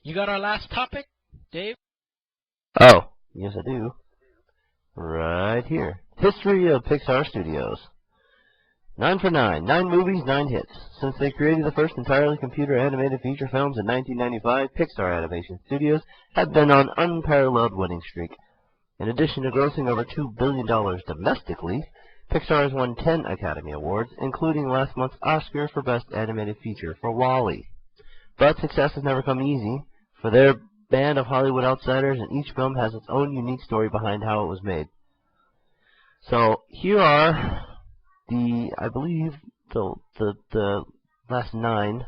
You got our last topic, Dave? Oh, yes I do. Right here. History of Pixar Studios. 9 for 9. 9 movies, 9 hits. Since they created the first entirely computer-animated feature films in 1995, Pixar Animation Studios have been on an unparalleled winning streak. In addition to grossing over $2 billion domestically, Pixar has won 10 Academy Awards, including last month's Oscar for Best Animated Feature for WALL-E. But success has never come easy. For their band of Hollywood outsiders, and each film has its own unique story behind how it was made. So here are I believe the last 9,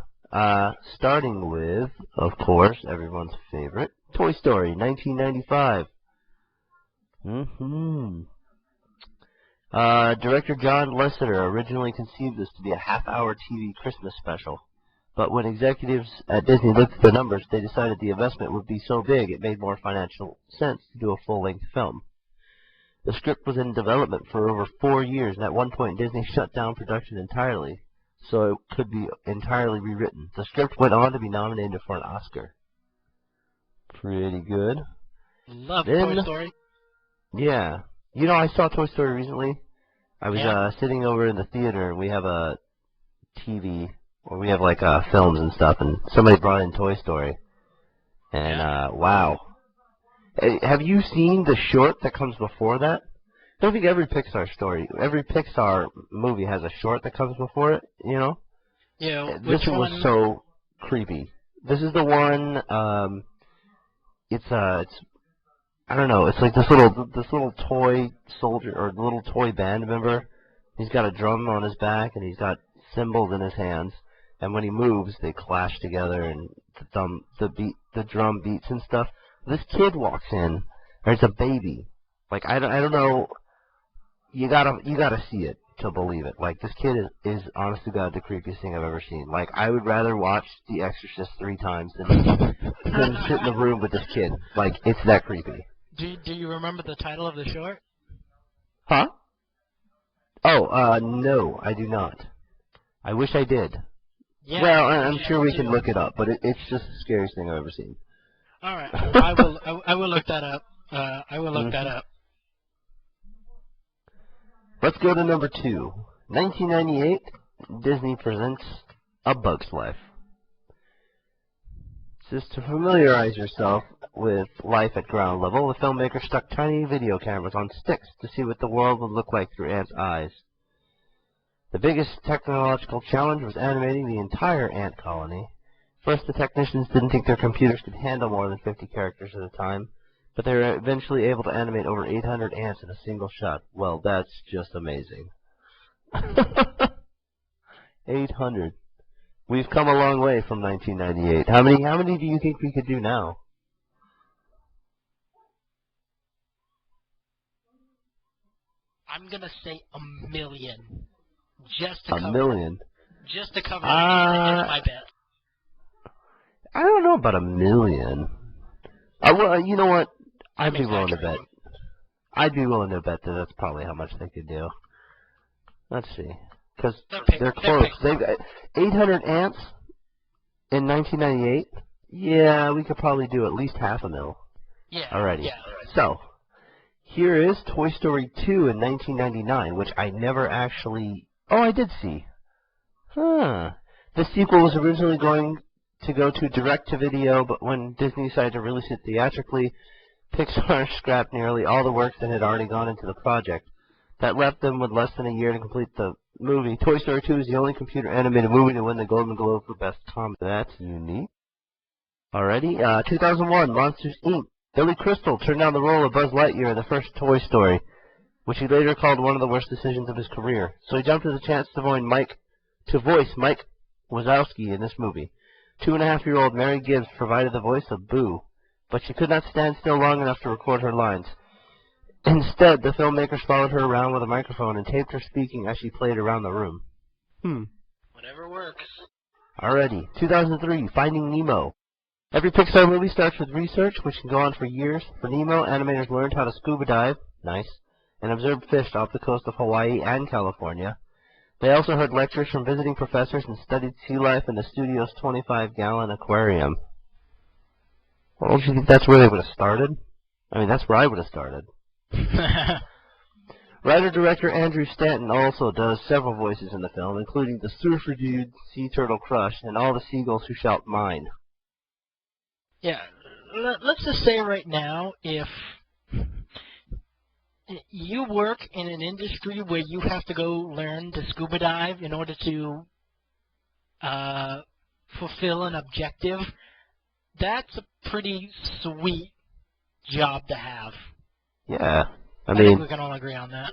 starting with, of course, everyone's favorite, Toy Story, 1995. Director John Lasseter originally conceived this to be a half-hour TV Christmas special. But when executives at Disney looked at the numbers, they decided the investment would be so big it made more financial sense to do a full-length film. The script was in development for over 4 years, and at one point Disney shut down production entirely, so it could be entirely rewritten. The script went on to be nominated for an Oscar. Pretty good. Love Toy Story. Yeah. You know, I saw Toy Story recently. I was sitting over in the theater, and we have a TV where we have like films and stuff, and somebody brought in Toy Story. And wow. Have you seen the short that comes before that? I don't think every Pixar movie has a short that comes before it, you know? Yeah, this one was so creepy. This is the one, it's I don't know, it's like this little toy soldier, or little toy band member. He's got a drum on his back, and he's got cymbals in his hands, and when he moves, they clash together, and the drum beats and stuff. This kid walks in, or it's a baby. Like I don't know. You gotta see it to believe it. Like this kid is honest to God the creepiest thing I've ever seen. Like I would rather watch The Exorcist 3 times than sit in the room with this kid. Like it's that creepy. Do you remember the title of the short? Huh? Oh, no, I do not. I wish I did. Yeah, well, I'm sure we can look it up, but it's just the scariest thing I've ever seen. All right, I will look that up. I will look that up. Let's go to number 2. 1998, Disney presents A Bug's Life. Just to familiarize yourself with life at ground level, the filmmaker stuck tiny video cameras on sticks to see what the world would look like through ants' eyes. The biggest technological challenge was animating the entire ant colony. First, the technicians didn't think their computers could handle more than 50 characters at a time, but they were eventually able to animate over 800 ants in a single shot. Well, that's just amazing. 800. We've come a long way from 1998. How many do you think we could do now? I'm gonna say 1 million. Just to cover. 1 million. Just to cover my bet. I don't know about 1 million. Well, you know what? I'd be willing to bet. I'd be willing to bet that that's probably how much they could do. Let's see. Because they're close. They've got 800 ants in 1998. Yeah, we could probably do at least 500,000. Yeah. Already. Yeah. So, here is Toy Story 2 in 1999, which I never actually... Oh, I did see. Huh. The sequel was originally going to go to direct-to-video, but when Disney decided to release it theatrically, Pixar scrapped nearly all the work that had already gone into the project. That left them with less than a year to complete the movie. Toy Story 2 is the only computer-animated movie to win the Golden Globe for Best Comedy. That's unique. Alrighty, 2001, Monsters, Inc. Billy Crystal turned down the role of Buzz Lightyear in the first Toy Story, which he later called one of the worst decisions of his career. So he jumped at the chance to voice Mike Wazowski in this movie. 2.5-year-old Mary Gibbs provided the voice of Boo, but she could not stand still long enough to record her lines. Instead, the filmmakers followed her around with a microphone and taped her speaking as she played around the room. Whatever works. Alrighty, 2003, Finding Nemo. Every Pixar movie starts with research, which can go on for years. For Nemo, animators learned how to scuba dive, nice, and observe fish off the coast of Hawaii and California. They also heard lectures from visiting professors and studied sea life in the studio's 25-gallon aquarium. Well, don't you think that's where they would have started? I mean, that's where I would have started. Writer-director Andrew Stanton also does several voices in the film, including the Surfer Dude, Sea Turtle Crush, and all the seagulls who shout mine. Yeah, let's just say right now, if you work in an industry where you have to go learn to scuba dive in order to fulfill an objective, that's a pretty sweet job to have. Yeah, I think mean, we can all agree on that.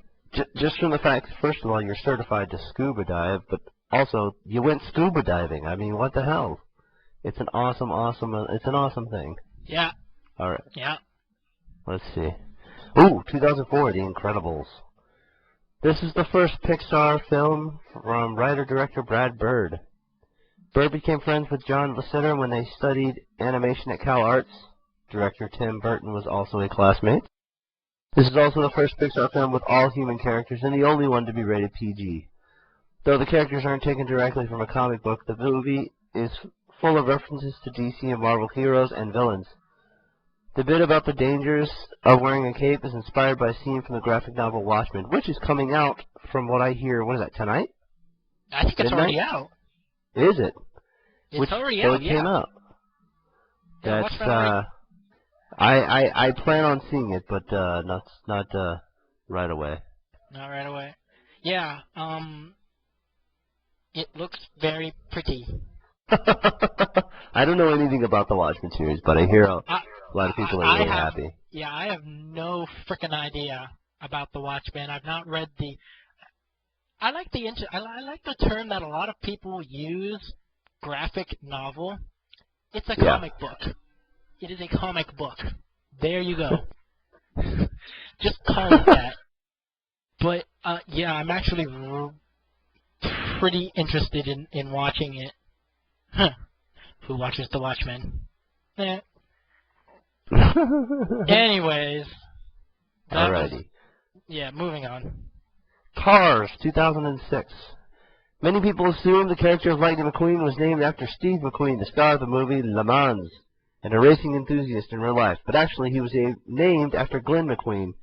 Just from the fact, first of all, you're certified to scuba dive, but also you went scuba diving. I mean, what the hell? It's an awesome thing. Yeah. All right. Yeah. Let's see. Ooh, 2004, The Incredibles. This is the first Pixar film from writer-director Brad Bird. Bird became friends with John Lasseter when they studied animation at Cal Arts. Director Tim Burton was also a classmate. This is also the first Pixar film with all human characters and the only one to be rated PG. Though the characters aren't taken directly from a comic book, the movie is full of references to DC and Marvel heroes and villains. The bit about the dangers of wearing a cape is inspired by a scene from the graphic novel Watchmen, which is coming out, from what I hear, what is that, tonight? I think it's already out. Is it? It's already out, it came out. Yeah, That's, I plan on seeing it, but not right away. Not right away. Yeah, it looks very pretty. I don't know anything about the Watchmen series, but I hear a lot of people are really happy. Yeah, I have no frickin' idea about the Watchmen. I've not read the. I like the term that a lot of people use, graphic novel. It's a comic book. It is a comic book. There you go. Just call it that. But yeah, I'm actually pretty interested in watching it. Huh. Who watches The Watchmen? Eh. Anyways. Alrighty. Yeah, moving on. Cars, 2006. Many people assume the character of Lightning McQueen was named after Steve McQueen, the star of the movie Le Mans, and a racing enthusiast in real life. But actually, he was named after Glenn McQueen,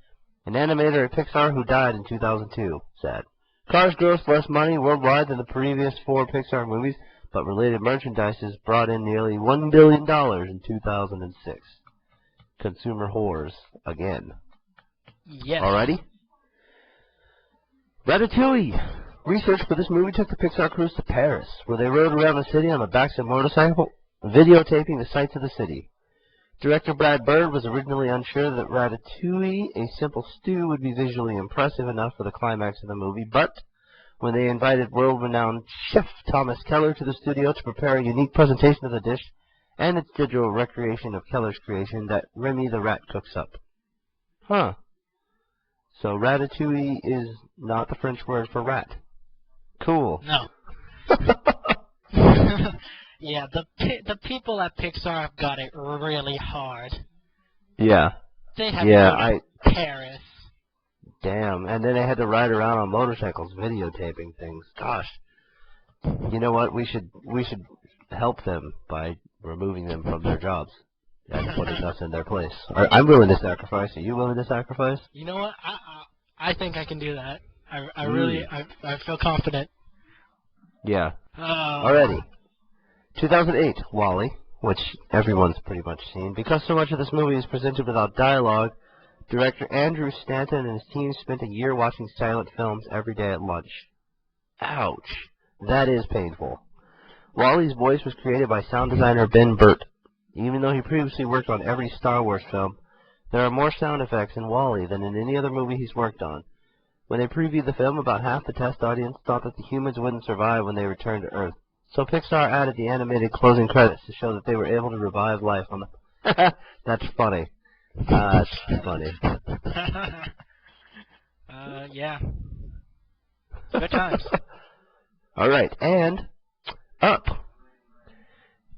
an animator at Pixar who died in 2002. Sad. Cars grossed less money worldwide than the previous 4 Pixar movies, but related merchandises brought in nearly $1 billion in 2006. Consumer whores again. Yes. Alrighty? Ratatouille. Research for this movie took the Pixar crews to Paris, where they rode around the city on the backs of motorcycles, videotaping the sights of the city. Director Brad Bird was originally unsure that Ratatouille, a simple stew, would be visually impressive enough for the climax of the movie, but when they invited world-renowned chef Thomas Keller to the studio to prepare a unique presentation of the dish and its digital recreation of Keller's creation, that Remy the rat cooks up. Huh. So ratatouille is not the French word for rat. Cool. No. Yeah, the people at Pixar have got it really hard. Yeah. They have to go to Paris. Damn, and then they had to ride around on motorcycles videotaping things. Gosh. You know what? We should help them by removing them from their jobs and putting us in their place. I'm willing to sacrifice. Are you willing to sacrifice? You know what? I think I can do that. I really feel confident. Yeah. Already. 2008, WALL-E, which everyone's pretty much seen. Because so much of this movie is presented without dialogue, director Andrew Stanton and his team spent a year watching silent films every day at lunch. Ouch. That is painful. WALL-E's voice was created by sound designer Ben Burt. Even though he previously worked on every Star Wars film, there are more sound effects in WALL-E than in any other movie he's worked on. When they previewed the film, about half the test audience thought that the humans wouldn't survive when they returned to Earth. So Pixar added the animated closing credits to show that they were able to revive life on the... That's funny. That's funny. Yeah. Good times. Alright, and Up.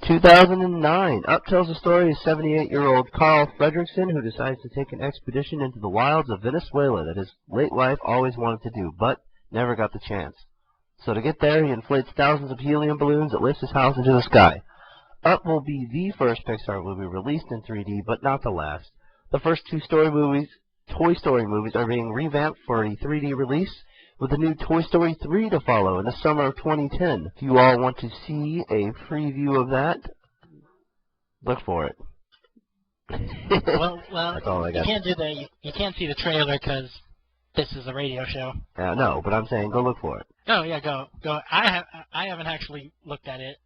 2009. Up tells the story of 78-year-old Carl Fredrickson, who decides to take an expedition into the wilds of Venezuela that his late wife always wanted to do, but never got the chance. So to get there, he inflates thousands of helium balloons that lifts his house into the sky. Up will be the first Pixar movie released in 3D, but not the last. The first two Toy Story movies are being revamped for a 3D release, with the new Toy Story 3 to follow in the summer of 2010. If you all want to see a preview of that, look for it. well, That's all I got. You can't do the. You can't see the trailer because this is a radio show. No, but I'm saying go look for it. Oh yeah, go. I haven't actually looked at it.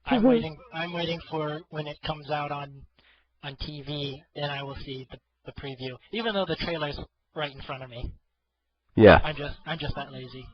I'm waiting for when it comes out on TV, then I will see the preview. Even though the trailer's right in front of me. Yeah. I'm just that lazy.